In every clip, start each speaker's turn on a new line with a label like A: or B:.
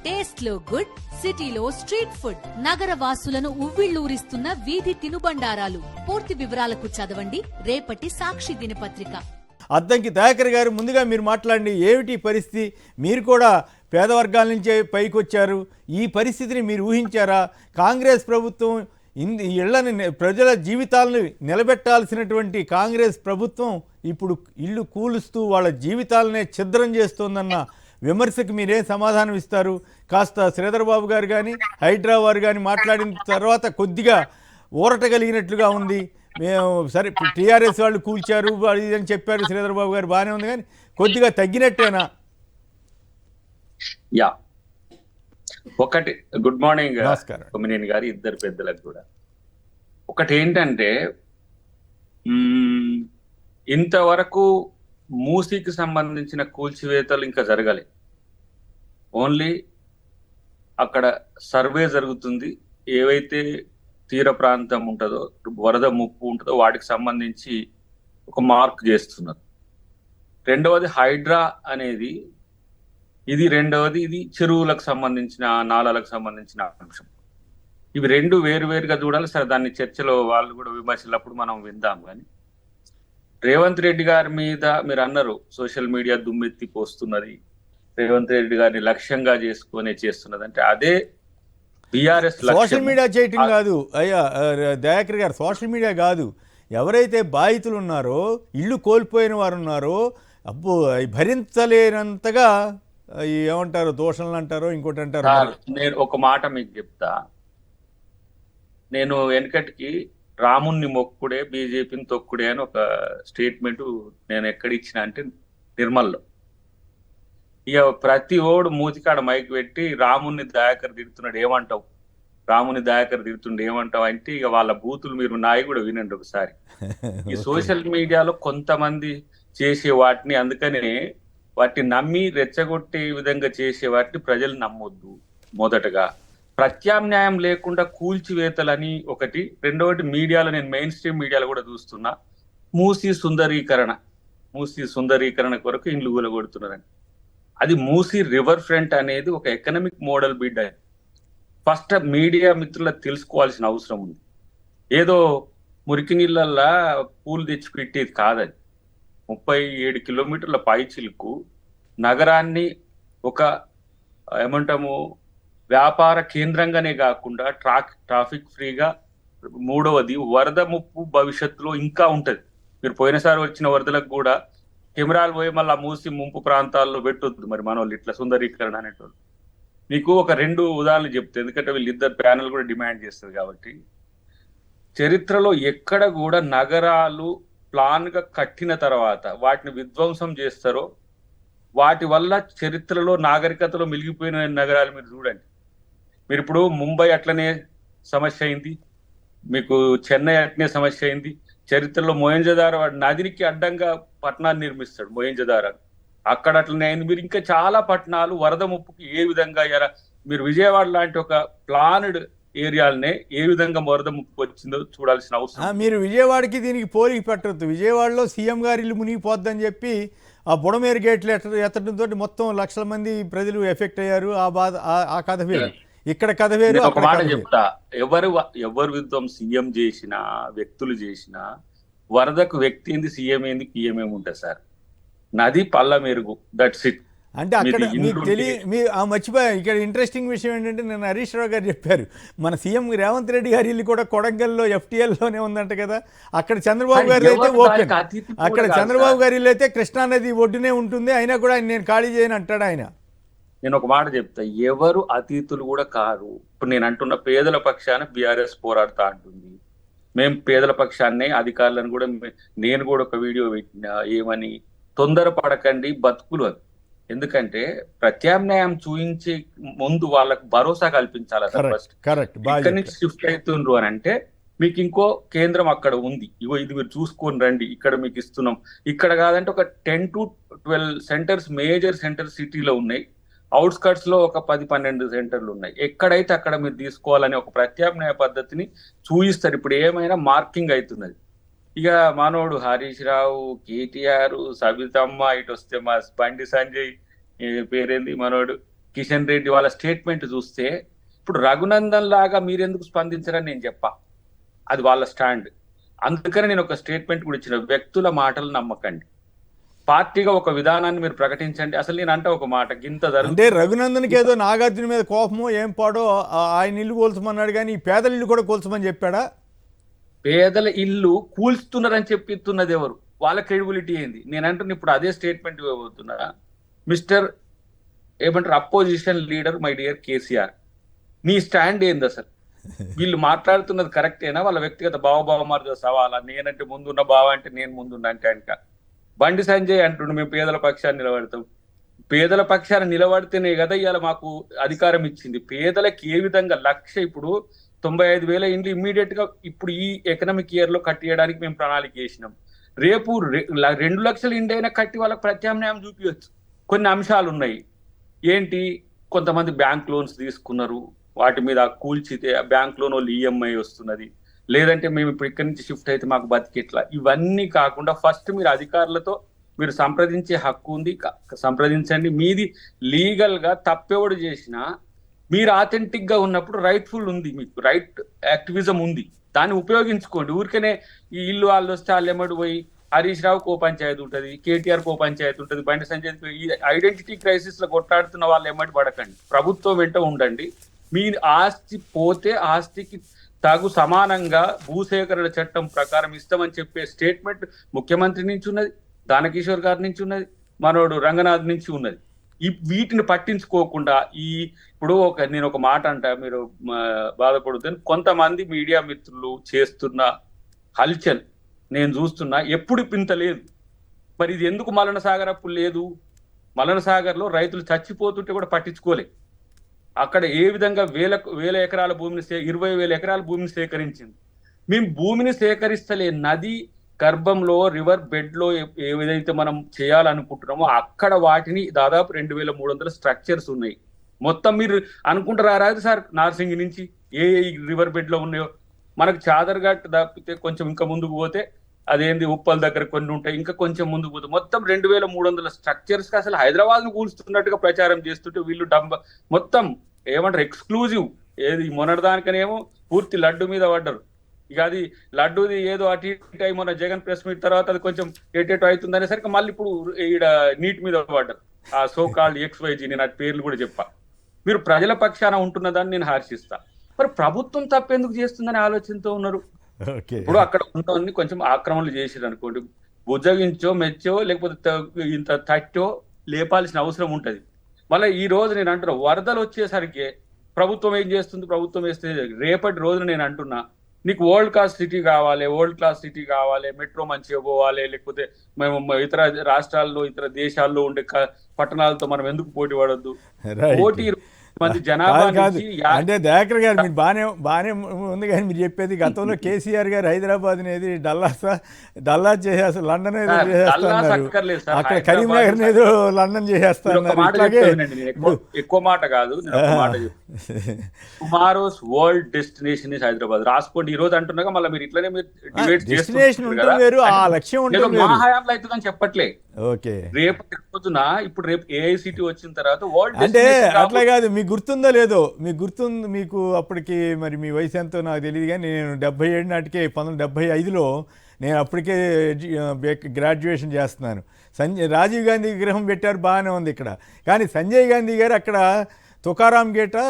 A: Taste లో good, సిటీలో street food, నగర వాసులను ఉవ్విళ్లూరిస్తున్న వీధి తినుబండారాలు. పూర్తి వివరాలకు చదవండి రేపటి సాక్షి దినపత్రిక.
B: అద్దంకి దయాకర్ గారు, ముందుగా మీరు మాట్లాడండి. ఏమిటి పరిస్థితి? మీరు కూడా పేద వర్గాల నుంచే పైకి వచ్చారు. ఈ పరిస్థితిని మీరు ఊహించారా? కాంగ్రెస్ ప్రభుత్వం ఇళ్లని, ప్రజల జీవితాలను నిలబెట్టాల్సినటువంటి కాంగ్రెస్ ప్రభుత్వం ఇప్పుడు ఇల్లు కూలుస్తూ వాళ్ళ జీవితాలనే ఛిద్రం చేస్తోందన్న విమర్శకు మీరేం సమాధానం ఇస్తారు? కాస్త శ్రీధర్ బాబు గారు కానీ హైడ్రా వారు కానీ మాట్లాడిన తర్వాత కొద్దిగా ఊరట కలిగినట్లుగా ఉంది. మేము సరే టీఆర్ఎస్ వాళ్ళు కూల్చారు అది అని చెప్పారు శ్రీధర్ బాబు గారు, బాగానే ఉంది, కానీ కొద్దిగా తగ్గినట్టేనా?
C: యా, ఒకటి గుడ్ మార్నింగ్
B: నమస్కారం
C: కొమ్మినేని గారు, ఇద్దరు పెద్దలకు కూడా. ఒకటి ఏంటంటే, ఇంతవరకు మూసీకి సంబంధించిన కూల్చివేతలు ఇంకా జరగాలి. ఓన్లీ అక్కడ సర్వే జరుగుతుంది. ఏవైతే తీర ప్రాంతం ఉంటుందో, వరద ముప్పు ఉంటుందో వాటికి సంబంధించి ఒక మార్క్ చేస్తున్నారు. రెండవది హైడ్రా అనేది ఇది, రెండవది ఇది చెరువులకు సంబంధించిన, నాలాలకు సంబంధించిన అంశం. ఇవి రెండు వేరువేరుగా చూడాలి. సరే, దాన్ని చర్చలో వాళ్ళు కూడా విమర్శలప్పుడు మనం విందాం. కానీ రేవంత్ రెడ్డి గారి మీద మీరు అన్నారు సోషల్ మీడియా దుమ్మెత్తి పోస్తున్నది, రేవంత్ రెడ్డి గారిని లక్ష్యంగా చేసుకునే చేస్తున్నది. అంటే అదే బీఆర్ఎస్
B: సోషల్ మీడియా చేయటం కాదు అయ్యా దయాకర్ గారు, సోషల్ మీడియా కాదు. ఎవరైతే బాధితులు ఉన్నారో, ఇల్లు కోల్పోయిన వారు ఉన్నారో, అబ్బో భరించలేనంతగా ఏమంటారు, దోషణలు అంటారో ఇంకోటి అంటారు.
C: నేను ఒక మాట మీకు చెప్తా. నేను వెనకటికి రాముణ్ణి మొక్కుడే బీజేపీని తొక్కుడే అని ఒక స్టేట్మెంట్ నేను ఎక్కడ ఇచ్చిన అంటే నిర్మల్లో. ఇక ప్రతి ఓడు మూతికాడ మైక్ పెట్టి రాముణ్ణి దయాకర్ తిడుతున్నాడు ఏమంటావు, రాముని దయాకర్ తిడుతుండే ఏమంటావు అంటే ఇక వాళ్ళ బూతులు మీరు నాయి కూడా వినండి ఒకసారి. ఈ సోషల్ మీడియాలో కొంతమంది చేసే వాటిని, అందుకనే వాటిని నమ్మి రెచ్చగొట్టే విధంగా చేసే వాటిని ప్రజలు నమ్మొద్దు. మొదటగా ప్రత్యామ్నాయం లేకుండా కూల్చివేతలని ఒకటి. రెండవది మీడియాలో, నేను మెయిన్ స్ట్రీమ్ మీడియాలో కూడా చూస్తున్నా, మూసీ సుందరీకరణ కొరకు ఇండ్లు కూలగొడుతున్నారని. అది మూసీ రివర్ ఫ్రంట్ అనేది ఒక economic model bid. First media మిత్రులకు తెలుసుకోవాల్సిన అవసరం ఉంది. ఏదో మురికి నీళ్ళల్లా పూలు తెచ్చి పెట్టేది కాదది. 37 కిలోమీటర్ల పైచిలుకు నగరాన్ని ఒక ఏమంటాము వ్యాపార కేంద్రంగానే కాకుండా ట్రాఫిక్ ఫ్రీగా. మూడవది వరద ముప్పు భవిష్యత్తులో ఇంకా ఉంటది. మీరు పోయినసారి వచ్చిన వరదలకు కూడా కెమెరాలు పోయి మళ్ళీ మూసి ముంపు ప్రాంతాల్లో పెట్టొద్దు. మరి మన వాళ్ళు ఇట్లా సుందరీకరణ అనేటోళ్ళు. మీకు ఒక 2 ఉదాహరణలు చెప్తే, ఎందుకంటే వీళ్ళిద్దరు ప్యానల్ కూడా డిమాండ్ చేస్తారు కాబట్టి. చరిత్రలో ఎక్కడ కూడా నగరాలు ప్లాన్ గా కట్టిన తర్వాత వాటిని విధ్వంసం చేస్తారో, వాటి వల్ల చరిత్రలో నాగరికతలో మిలిగిపోయిన నగరాలు మీరు చూడండి. మీరు ఇప్పుడు ముంబై అట్లనే సమస్య అయింది, మీకు చెన్నై అట్లనే సమస్య అయింది. చరిత్రలో మొహంజదారో నదికి అడ్డంగా పట్టణాన్ని నిర్మిస్తాడు మొహంజదారో, అక్కడ అట్లనే అయింది. మీరు ఇంకా చాలా పట్టణాలు వరద ముప్పుకి ఏ విధంగా మీరు విజయవాడ లాంటి ఒక ప్లాన్డ్ ఏరియాలనే ఏ విధంగా వరద ముప్పు వచ్చిందో చూడాల్సిన అవసరం.
B: మీరు విజయవాడకి దీనికి పోలికి పెట్టద్దు. విజయవాడలో సీఎం గారి ఇల్లు మునిగిపోద్దని చెప్పి ఆ బుడమేరు గేట్లు ఎత్తడంతో మొత్తం లక్షల మంది ప్రజలు ఎఫెక్ట్ అయ్యారు. ఆ బాధ, ఆ కథ వేరు, ఇక్కడ కథ వేరు.
C: ఒక మాట చెప్తా, ఎవరు విధ్వం సీఎం చేసినా, వ్యక్తులు చేసినా, వరదకు వ్యక్తి ఏంది, సీఎం ఏంది, పిఎం ఏమి ఉంటుంది సార్. నది పల్ల మెరుగు, దట్స్ ఇట్.
B: అంటే అక్కడ మీకు మర్చిపోయా. ఇక్కడ ఇంట్రెస్టింగ్ విషయం ఏంటంటే, నేను హరీష్ రావు గారు చెప్పారు, మన సీఎం రేవంత్ రెడ్డి గారి ఇల్లు కూడా కొడంగల్లో FTLలోనే ఉందంట కదా. అక్కడ చంద్రబాబు గారి అయితే ఓపెన్, అక్కడ చంద్రబాబు గారి ఇల్లు అయితే కృష్ణానది ఒడ్డునే ఉంటుంది, అయినా కూడా నేను ఖాళీ చేయను అంటాడు ఆయన.
C: నేను ఒక మాట చెప్తా, ఎవరు అతిథులు కూడా కారు. ఇప్పుడు నేను అంటున్న పేదల పక్షాన బీఆర్ఎస్ పోరాడుతా అంటుంది. మేము పేదల పక్షాన్నే, అధికారులను కూడా నేను కూడా ఒక వీడియో పెట్టినా, ఏమని తొందరపడకండి బతుకులు అని. ఎందుకంటే ప్రత్యామ్నాయం చూయించే ముందు వాళ్ళకు భరోసా కల్పించాలి. ఇక్కడి నుంచి షిఫ్ట్ అవుతుండ్రు అని అంటే మీకు ఇంకో కేంద్రం అక్కడ ఉంది, ఇగో ఇది మీరు చూసుకొని రండి, ఇక్కడ మీకు ఇస్తున్నాం. ఇక్కడ కాదంటే ఒక 10 to 12 సెంటర్స్, మేజర్ సెంటర్స్ సిటీలో ఉన్నాయి. అవుట్స్కట్స్ లో ఒక 10-12 సెంటర్లు ఉన్నాయి. ఎక్కడైతే అక్కడ మీరు తీసుకోవాలని ఒక ప్రత్యామ్నాయ పద్ధతిని చూయిస్తారు. ఇప్పుడు ఏమైనా మార్కింగ్ అవుతున్నది. ఇక మనోడు హరీష్ రావు, కేటీఆర్, సబితమ్మ, ఇటు వస్తే మా బండి సంజయ్ పేరేంది మనోడు కిషన్ రెడ్డి వాళ్ళ స్టేట్మెంట్ చూస్తే ఇప్పుడు రఘునందన్ లాగా మీరెందుకు స్పందించరని నేను చెప్పా, అది వాళ్ళ స్టాండ్. అందుకని నేను ఒక స్టేట్మెంట్ కూడా ఇచ్చిన, వ్యక్తుల మాటలు నమ్మకండి, పార్టీగా ఒక విధానాన్ని మీరు ప్రకటించండి. అసలు నేను అంటే ఒక మాట గింత
B: అంటే రఘునందన్కి ఏదో నాగార్జున మీద కోపమో ఏం పాడో ఆయన ఇల్లు కూల్చమన్నాడు, కానీ ఈ పేదల ఇల్లు కూడా కూల్చమని చెప్పాడా?
C: పేదల ఇల్లు కూల్చుతున్నారని చెప్పిస్తున్నది ఎవరు? వాళ్ళ క్రెడిబిలిటీ ఏంది? నేనంటున్నా ఇప్పుడు అదే స్టేట్మెంట్ ఇవ్వబోతున్నా. మిస్టర్ ఏమంటారు opposition leader my dear KCR, నీ స్టాండ్ ఏంది అసలు? వీళ్ళు మాట్లాడుతున్నది కరెక్టేనా? వాళ్ళ వ్యక్తిగత భావమార్గ సవాలా? నేనంటే ముందున్న బావ అంటే నేను ముందున్నా అంటే ఆయనక. బండి సంజయ్ అంటుండు మేము పేదల పక్షాన్ని నిలబడతాం. పేదల పక్షాన్ని నిలబడితేనే కదా ఇవాళ మాకు అధికారం ఇచ్చింది. పేదలకు ఏ విధంగా ఇప్పుడు 95,000 ఇండ్లు ఇమ్మీడియట్ గా ఇప్పుడు ఈ ఎకనామిక్ ఇయర్ లో కట్టియడానికి మేము ప్రణాళిక చేసినాం. రేపు 2 లక్షల ఇండ్లు అయినా కట్టి వాళ్ళకి ప్రత్యామ్నాయం చూపించవచ్చు. కొన్ని అంశాలు ఉన్నాయి. ఏంటి? కొంతమంది బ్యాంక్ లోన్స్ తీసుకున్నారు, వాటి మీద కూల్చితే బ్యాంక్ లోన్ వాళ్ళు ఈఎంఐ వస్తున్నది, లేదంటే మేము ఇప్పుడు ఇక్కడి నుంచి షిఫ్ట్ అయితే మాకు బతికిట్లా. ఇవన్నీ కాకుండా ఫస్ట్ మీరు అధికారులతో మీరు సంప్రదించే హక్కు ఉంది, సంప్రదించండి. మీది లీగల్ గా తప్పెవడు చేసినా మీరు ఆథెంటిక్ గా ఉన్నప్పుడు రైట్ఫుల్ ఉంది, మీకు రైట్ యాక్టివిజం ఉంది, దాన్ని ఉపయోగించుకోండి. ఊరికనే ఈ ఇల్లు వాళ్ళు వస్తే వాళ్ళు ఎమ్మడి పోయి హరీష్ రావు కో పంచాయతీ ఉంటుంది, కేటీఆర్ కో పంచాయతీ ఉంటుంది, బండి సంజయ్ ఈ ఐడెంటిటీ క్రైసిస్ లో కొట్లాడుతున్న వాళ్ళు ఎమ్మడి పడకండి. ప్రభుత్వం వెంట ఉండండి. మీ ఆస్తి పోతే ఆస్తికి తగు సమానంగా భూసేకరణ చట్టం ప్రకారం ఇస్తామని చెప్పే స్టేట్మెంట్ ముఖ్యమంత్రి నుంచి ఉన్నది, దానకిషోర్ గారి నుంచి ఉన్నది, మనోడు రంగనాథ్ నుంచి ఉన్నది. వీటిని పట్టించుకోకుండా ఇప్పుడు నేను ఒక మాట అంటా, మీరు బాధపడుతుంది. కొంతమంది మీడియా మిత్రులు చేస్తున్న హల్చల్ నేను చూస్తున్నా, ఎప్పుడు పింత లేదు. మరి ఇది ఎందుకు మలన సాగర్ అప్పుడు లేదు? మలన సాగర్ లో రైతులు చచ్చిపోతుంటే కూడా పట్టించుకోలే. అక్కడ ఏ విధంగా వేల ఎకరాల భూమిని 20,000 ఎకరాల భూమిని సేకరించింది. మేము భూమిని సేకరిస్తలే, నది గర్భంలో రివర్ బెడ్ లో ఏదైతే మనం చేయాలనుకుంటున్నామో అక్కడ వాటిని దాదాపు 2,300 స్ట్రక్చర్స్ ఉన్నాయి. మొత్తం మీరు అనుకుంటారా రాదు సార్, నార్సింగి నుంచి ఏ రివర్ బెడ్ లో ఉన్నాయో మనకు చాదర్ఘాట్ తప్పితే కొంచెం ఇంకా ముందుకు పోతే అదేంది ఉప్పల్ దగ్గర కొన్ని ఉంటాయి, ఇంకా కొంచెం ముందుకు పోతే మొత్తం 2,300 స్ట్రక్చర్స్ కి అసలు హైదరాబాద్ ను కూల్చుతున్నట్టుగా ప్రచారం చేస్తుంటే వీళ్ళు మొత్తం ఏమంటారు ఎక్స్క్లూజివ్. ఏది మొన్నటిదానికనేమో పూర్తి లడ్డు మీద పడ్డారు. ఇక అది లడ్డూది ఏదో అటు ఇటు అయి మొన్న జగన్ ప్రెస్ మీట్ తర్వాత అది కొంచెం ఎటేటో అవుతుంది అనేసరికి మళ్ళీ ఇప్పుడు ఈడ నీట్ మీద పడ్డారు. ఆ సో కాల్డ్ XYG, నేను ఆ పేర్లు కూడా చెప్పా. మీరు ప్రజల పక్షాన ఉంటున్నదాన్ని నేను హర్షిస్తా. మరి ప్రభుత్వం తప్పెందుకు చేస్తుందని ఆలోచనతో ఉన్నారు. ఇప్పుడు అక్కడ ఉన్నవన్నీ కొంచెం ఆక్రమణలు చేసిరు అనుకోండి, బుజ్జగించో మెచ్చో లేకపోతే ఇంత తట్టో లేపాల్సిన అవసరం ఉంటది. మళ్ళీ ఈ రోజు నేను అంటున్నా, వరదలు వచ్చేసరికి ప్రభుత్వం ఏం చేస్తుంది? ప్రభుత్వం వేస్తే రేపటి రోజున నేను అంటున్నా, నీకు వరల్డ్ క్లాస్ సిటీ కావాలి, మెట్రో మంచిగా పోవాలి, లేకపోతే మేము ఇతర రాష్ట్రాల్లో ఇతర దేశాల్లో ఉండే పట్టణాలతో మనం ఎందుకు పోటీ పడొద్దు? పోటీ మంది జనాభా
B: అంటే దయాకర్ గారు మీరు బాగానే ఉంది, కానీ మీరు చెప్పేది గతంలో కేసీఆర్ గారు హైదరాబాద్ అనేది డల్లాస్ చేసేస్తారు, లండన్ ఏదో చేసేస్తున్నారు, అక్కడ కరీంనగర్ ఏదో లండన్ చేసేస్తున్నారు.
C: ఎక్కువ మాట కాదు, tomorrow's world destination is Hyderabad. రాసుకోండి. ఈ రోజు అంటున్నాగా మళ్ళీ మీరు ఇట్లనే
B: డెస్టినేషన్ ఉంటుంది, ఆ లక్ష్యం ఉంటుంది.
C: మహాయాంలో అవుతుందని చెప్పట్లే.
B: ఓకే,
C: రేపటి రోజున ఇప్పుడు రేపు ఏఐసిటీ వచ్చిన తర్వాత వరల్డ్
B: అంటే అట్లా కాదు. మీకు గుర్తుందో లేదో, మీకు అప్పటికి మరి మీ వయసు ఎంతో నాకు తెలియదు, కానీ నేను 77 నాటికే 1975లో నేను అప్పటికే గ్రాడ్యుయేషన్ చేస్తున్నాను. రాజీవ్ గాంధీ విగ్రహం పెట్టారు, బాగానే ఉంది ఇక్కడ. కానీ సంజయ్ గాంధీ గారు అక్కడ తుకారాం గేటా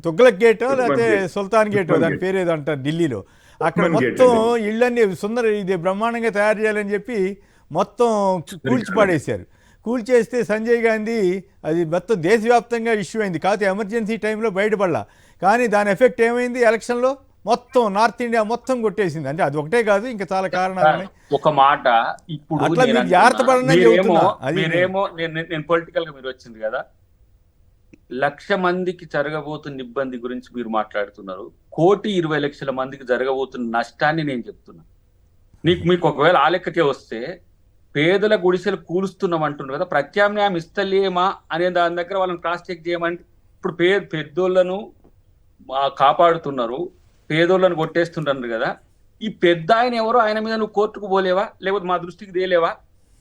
B: తుగ్లక్ గేటో లేకపోతే సుల్తాన్ గేటో దాని పేరు ఏదో అంటారు ఢిల్లీలో, అక్కడ మొత్తం ఇళ్ళన్నీ ఇది బ్రహ్మాండంగా తయారు చేయాలని చెప్పి మొత్తం కూల్చిపాడేశారు. కూల్చేస్తే సంజయ్ గాంధీ అది మొత్తం దేశవ్యాప్తంగా ఇష్యూ అయింది. కాకపోతే ఎమర్జెన్సీ టైంలో బయటపడలా. కానీ దాని ఎఫెక్ట్ ఏమైంది? ఎలక్షన్లో మొత్తం నార్త్ ఇండియా మొత్తం కొట్టేసింది. అంటే అది ఒకటే కాదు, ఇంకా చాలా కారణాలు ఉన్నాయి.
C: ఒక మాట ఇప్పుడు
B: అట్లా మీరు జాగ్రత్త పడని చెబుతున్నా.
C: నేను పొలిటికల్ గా మీరు వచ్చింది కదా, 1,00,000 మందికి జరగబోతున్న ఇబ్బంది గురించి మీరు మాట్లాడుతున్నారు. 1,20,00,000 మందికి జరగబోతున్న నష్టాన్ని నేను చెప్తున్నా. మీకు ఒకవేళ ఆ లెక్కకే వస్తే పేదల గుడిసెలు కూలుస్తున్నాం అంటున్నారు కదా, ప్రత్యామ్నాయం ఇస్తలేమా అనే దాని దగ్గర వాళ్ళని క్రాస్ చెక్ చేయమంటే ఇప్పుడు పెద్దోళ్ళను కాపాడుతున్నారు, పేదోళ్ళను కొట్టేస్తుంటారు కదా. ఈ పెద్ద ఆయన ఎవరో, ఆయన మీద నువ్వు కోర్టుకు పోలేవా? లేకపోతే మా దృష్టికి తేలేవా?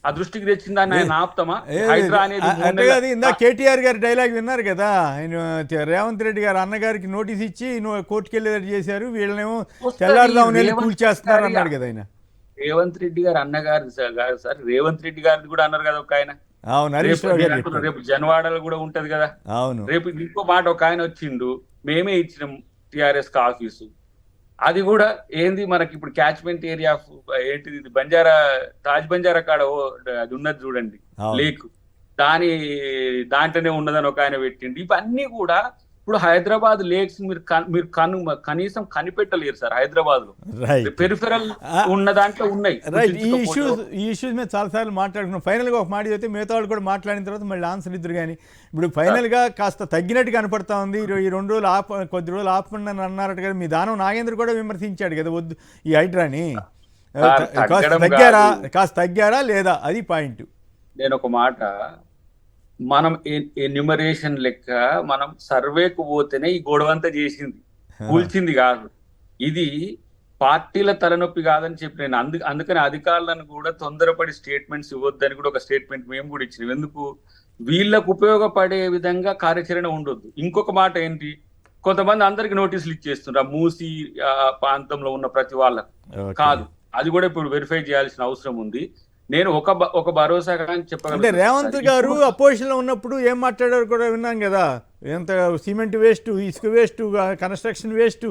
C: ఆ దృష్టికి తెచ్చిందాన్ని ఆయన ఆపుతామా?
B: ఏ-
C: హైడ్రా అనేది
B: అంటే అది ఇందా కేటీఆర్ గారి డైలాగ్ విన్నారు కదా, ఆయన రేవంత్ రెడ్డి గారు అన్నగారికి నోటీస్ ఇచ్చి కోర్టుకు వెళ్ళేటట్టు చేశారు, వీళ్ళనేమో తెల్లారుదామని వెళ్ళి కూల్చేస్తున్నారు అన్నాడు కదా ఆయన.
C: రేవంత్ రెడ్డి గారు అన్నగారు కాదు సార్, రేవంత్ రెడ్డి గారిది కూడా అన్నారు కదా ఒక ఆయన.
B: అవును, హరీష్ రావు గారు చెప్పారు.
C: రేపు జనవాడలో కూడా ఉంటది కదా.
B: అవును,
C: రేపు ఇంకో మాట ఒక ఆయన వచ్చిండు, మేమే ఇచ్చినాం టిఆర్ఎస్ కి ఆఫీసు. అది కూడా ఏంది మనకి ఇప్పుడు క్యాచ్మెంట్ ఏరియా ఏంటిది ఇది బంజారా, తాజ్ బంజారా కాడ అది ఉన్నది చూడండి
B: అవును.
C: లేక్, దాంట్లోనే ఉన్నదని ఒక ఆయన పెట్టిండు. ఇవన్నీ కూడా ఇప్పుడు హైదరాబాద్ లేక్స్ మీరు కనీసం కనిపెట్టలేరు సార్ హైదరాబాద్ లో.
B: రైట్
C: పెరిఫెరల్ ఉన్న దాంట్లో ఉన్నాయి.
B: రైట్. ఈ ఇష్యూస్ మీద చాలాసార్లు మాట్లాడుకున్నాం. ఫైనల్గా ఒక మాట చెప్తే మిగతా వాళ్ళు కూడా మాట్లాడిన తర్వాత మళ్ళీ ఆన్సర్ ఇద్దరు. కానీ ఇప్పుడు ఫైనల్గా కాస్త తగ్గినట్టు కనపడతా ఉంది. ఈ 2 రోజులు కొద్ది రోజులు ఆపండి అని అన్నారట కదా. మీ దానం నాగేంద్ర కూడా విమర్శించాడు కదా వద్దు ఈ హైడ్రాని. కాస్త తగ్గారా లేదా, అది పాయింట్.
C: నేను ఒక మాట, మనం ఎన్యూమరేషన్ లెక్క మనం సర్వేకు పోతేనే ఈ గొడవంతా చేసింది, కూల్చింది కాదు. ఇది పార్టీల తలనొప్పి కాదని చెప్పి నేను అందుకని అధికారులను కూడా తొందరపడి స్టేట్మెంట్స్ ఇవ్వద్దని కూడా ఒక స్టేట్మెంట్ మేము కూడా ఇచ్చినాం. ఎందుకు, వీళ్ళకు ఉపయోగపడే విధంగా కార్యాచరణ ఉండొద్దు. ఇంకొక మాట ఏంటి, కొంతమంది అందరికి నోటీసులు ఇచ్చేస్తున్నారు మూసి ప్రాంతంలో ఉన్న ప్రతి వాళ్ళకు. కాదు, అది కూడా ఇప్పుడు వెరిఫై చేయాల్సిన అవసరం ఉంది. నేను ఒక భరోసాగా చెప్పగలను.
B: అంటే రేవంత్ గారు అపోజిషన్ లో ఉన్నప్పుడు ఏం మాట్లాడారు కూడా విన్నాం కదా. ఎంత సిమెంట్ వేస్ట్, ఇసుక వేస్ట్, కన్స్ట్రక్షన్ వేస్ట్,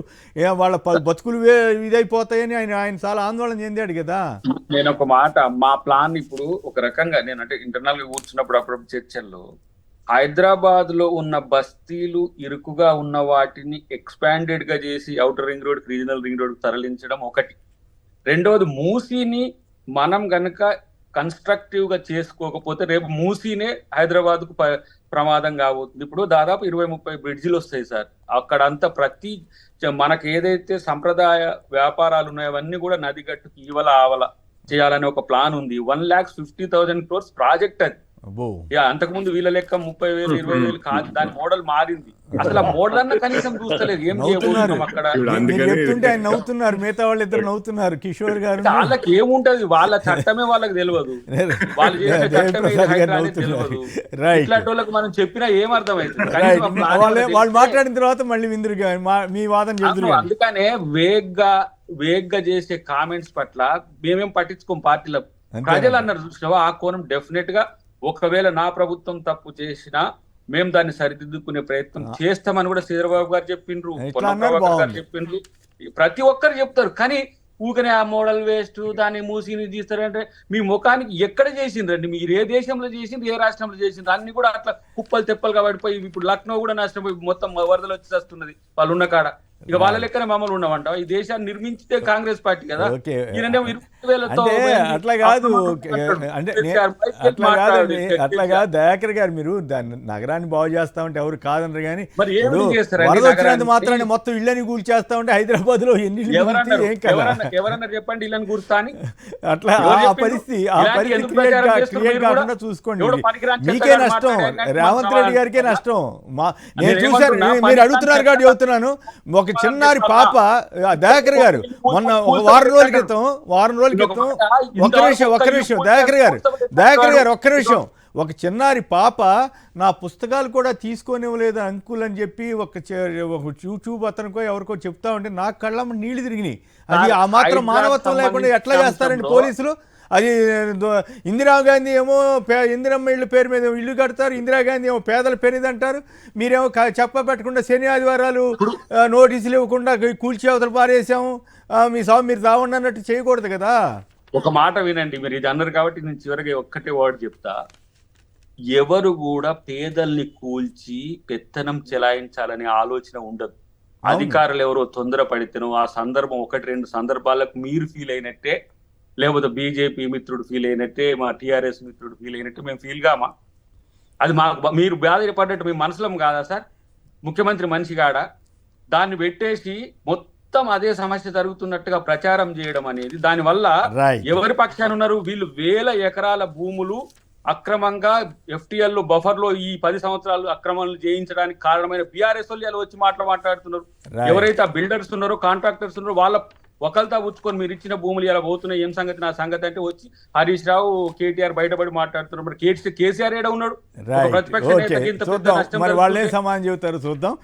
B: వాళ్ళ బతుకులు ఇదైపోతాయని ఆయన చాలా ఆందోళన చెందాడు కదా.
C: నేను ఒక మాట, మా ప్లాన్ ఇప్పుడు ఒక రకంగా నేను అంటే ఇంటర్నల్ గా కూర్చున్నప్పుడు అప్పుడు చర్చల్లో హైదరాబాద్ లో ఉన్న బస్తీలు ఇరుకుగా ఉన్న వాటిని ఎక్స్పాండెడ్ గా చేసి outer ring road, regional ring road తరలించడం ఒకటి. రెండవది, మూసీని మనం గనక కన్స్ట్రక్టివ్ గా చేసుకోకపోతే రేపు మూసీనే హైదరాబాద్ కు ప్రమాదం కాబోతుంది. ఇప్పుడు దాదాపు 20-30 బ్రిడ్జిలు వస్తాయి సార్. అక్కడంతా ప్రతి మనకు ఏదైతే సంప్రదాయ వ్యాపారాలు ఉన్నాయో అవన్నీ కూడా నది గట్టుకు ఈవల ఆవల చేయాలనే ఒక ప్లాన్ ఉంది. 1,50,000 crores ప్రాజెక్ట్ అది. అంతకుముందు వీళ్ళ లెక్క 30,000, 20,000 కాదు, దాని మోడల్ మారింది. అసలు ఆ మోడల్ అన్న కనీసం చూస్తలేదు. ఏం చేయబోతున్నాం అక్కడ?
B: ఆయన నవ్వుతున్నారు, మిగతా వాళ్ళు ఇద్దరు నవ్వుతున్నారు. కిషోర్ గారు
C: వాళ్ళకి ఏముంటది, వాళ్ళ చట్టమే వాళ్ళకి తెలియదు, వాళ్ళు చేసే చట్టమే తెలియదు. ఇట్లాంటి వాళ్ళకి మనం చెప్పినా ఏమర్థమవుతుంది?
B: వాళ్ళు మాట్లాడిన తర్వాత మళ్ళీ విందురు మీ వాదన చెబుతున్నారు.
C: అందుకనే వేగ్గా చేసే కామెంట్స్ పట్ల మేమేం పట్టించుకోం. పార్టీల ప్రజలు అన్నారు చూసినావా, ఆ కోణం డెఫినెట్ గా ఒకవేళ నా ప్రభుత్వం తప్పు చేసినా మేము దాన్ని సరిదిద్దుకునే ప్రయత్నం చేస్తామని కూడా చంద్రబాబు గారు చెప్పిండ్రు, పొన్నప్రభాకర్ గారు చెప్పిండ్రు, ప్రతి ఒక్కరు చెప్తారు. కానీ ఊకనే ఆ మోడల్ వేస్ట్, దాన్ని మూసిని తీస్తారంటే మీ ముఖానికి ఎక్కడ చేసిండ్రండి? మీరు ఏ దేశంలో చేసిండ్రు, ఏ రాష్ట్రంలో చేసిండ్రు? అన్ని కూడా అట్లా కుప్పలు తెప్పలుగా పడిపోయి ఇప్పుడు లక్నో కూడా నష్టపోయి మొత్తం వరదలు వచ్చి వస్తున్నది వాళ్ళు ఉన్న కాడ. ఇక వాళ్ళ లెక్కనే మమ్మల్ని ఉండమంట. ఈ దేశాన్ని నిర్మించితే కాంగ్రెస్ పార్టీ కదా.
B: అట్లా కాదు, అట్లా కాదు దయాకర్ గారు, మీరు దాన్ని నగరాన్ని బాగు చేస్తా ఉంటే ఎవరు కాదన్నారు. కానీ వరద వచ్చినంత మాత్రాన్ని మొత్తం ఇళ్ళని కూల్చేస్తా ఉంటే హైదరాబాద్ లో ఎన్ని
C: ఎవరన్నా చెప్పండి ఇళ్ళని కూర్చుతా అని.
B: అట్లా ఆ పరిస్థితి క్రియేట్ కాకుండా చూసుకోండి. మీకే నష్టం, రేవంత్ రెడ్డి గారికే నష్టం. నేను చూశాను, మీరు అడుగుతున్నారు కాబట్టి చెబుతున్నాను. ఒక చిన్నారి పాప, దయాకర్ గారు మొన్న వారం రోజుల క్రితం ఒక్క నిమిషం దయాకర్ గారు ఒక్క నిమిషం, ఒక చిన్నారి పాప నా పుస్తకాలు కూడా తీసుకొనివ్వలేదు అంకుల్ అని చెప్పి ఒక చూపు అతనికో ఎవరికో చెప్తా ఉంటే నాకు కళ్ళమ్మ నీళ్లు తిరిగినాయి. అది ఆ మాత్రం మానవత్వం లేకుండా ఎట్లా చేస్తారండి పోలీసులు? అది ఇందిరాగాంధీ ఏమో ఇందిరమ్మ ఇళ్ళ పేరు మీద ఇల్లు కడతారు, ఇందిరాగాంధీ ఏమో పేదల పేరుది అంటారు. మీరేమో చెప్పబెట్టకుండా శని ఆదివారాలు నోటీసులు ఇవ్వకుండా కూల్చి అవతల పారేసాము, మీరు తావండి అన్నట్టు చేయకూడదు కదా.
C: ఒక మాట వినండి, మీరు ఇది అన్నారు కాబట్టి నేను చివరికి ఒక్కటే వర్డ్ చెప్తా. ఎవరు కూడా పేదల్ని కూల్చి పెత్తనం చెలాయించాలనే ఆలోచన ఉండదు. అధికారులు ఎవరో తొందరపడితేనో ఆ సందర్భం 1-2 సందర్భాలకు మీరు ఫీల్ అయినట్టే, లేకపోతే బీజేపీ మిత్రుడు ఫీల్ అయినట్టే, మా టీఆర్ఎస్ మిత్రుడు ఫీల్ అయినట్టు మేము ఫీల్ కామా? అది మీరు బాధపడ్డట్టు మీ మనసులో కాదా సార్? ముఖ్యమంత్రి మనిషి కాడా? దాన్ని పెట్టేసి మొత్తం అదే సమస్య జరుగుతున్నట్టుగా ప్రచారం చేయడం అనేది, దానివల్ల ఎవరి పక్షాన ఉన్నారు? వీళ్ళు 1000 ఎకరాల భూములు అక్రమంగా ఎఫ్టీఎల్ లో బఫర్ లో ఈ 10 సంవత్సరాలు అక్రమాలు చేయించడానికి కారణమైన బీఆర్ఎస్ వాళ్ళు వచ్చి మాట్లాడుతున్నారు. ఎవరైతే ఆ బిల్డర్స్ ఉన్నారో, కాంట్రాక్టర్స్ ఉన్నారో ఒకరితో పుచ్చుకొని మీరు ఇచ్చిన భూములు ఇలా పోతున్నాయి, ఏం సంగతి నా సంగతి అంటే వచ్చి హరీష్ రావు కేటీఆర్ బయటపడి మాట్లాడుతున్నారు. మరి కేసీఆర్ ఏడ ఉన్నాడు? ఒక
B: రైట్,
C: ప్రతిపక్ష
B: ఓకే,
C: నేతకి ఇంత పెద్ద
B: చూద్దాం
C: నష్టం
B: మరి వాళ్ళు ఏం
C: జరుగుతుంటే
B: సమాధానం చెబుతారు చూద్దాం.